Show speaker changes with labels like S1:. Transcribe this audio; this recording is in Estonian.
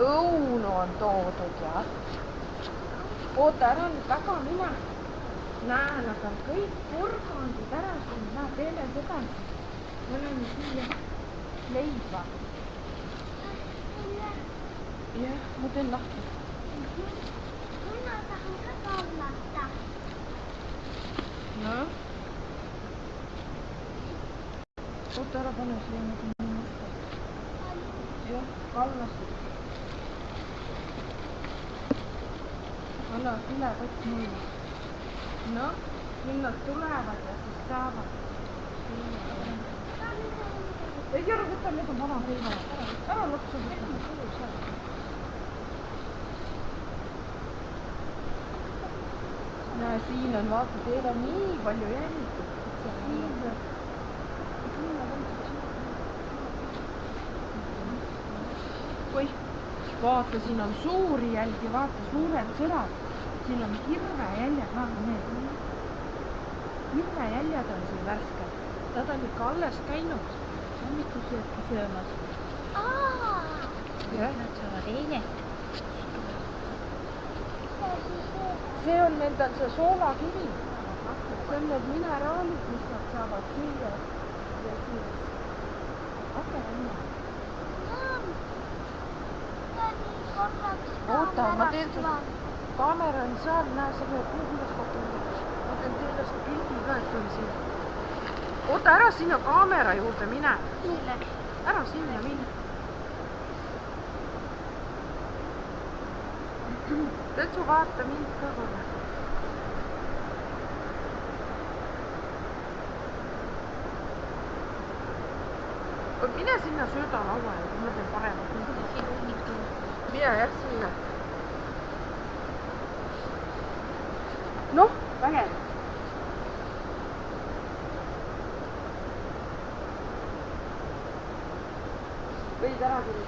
S1: õunu on toodud ja oota, ära nüüd väga mine. Näe, nad on kõik purgandid ära siin, näe, teeme seda. Me oleme siia leiba. Jah, ma teen lahti.
S2: Mina tahan ka kallata.
S1: No? Oota, ära pane siia nagu nii mõtta. Jah, kallasid. Anna kilekott mulle. No, nüüd nad tulevad ja siis saavad. Ei ära võta, need on vana reiva. Ära loksu võtta. Näe, siin on, vaata, teil on nii palju jälgitud. Oi, vaata, siin on suuri jälgi, vaata, suured sõrad. Siin on hirvejäljed, vaata need. Hirvejäljed on siin värsked. Nad on ikka alles käinud hommikusööki söömas.
S2: Nad saavad eile.
S1: See on nendel see soolakivi. See on need mineraalid, mis nad saavad süüa. Ja siis hakka enne. Oota, ma teen su kaamera on seal, näe, sa pead kuhulas fotoida. Ma teen teile su pildi ka, et on siin. Oota, ära sinna kaamera juurde mine.
S2: Milleks?
S1: Ära sinna mine. Tetsu, vaata mind ka korra. Mine sinna söödalaua ja ma teen paremalt. Mine jah sinna. Noh, vägev. Võid ära küll.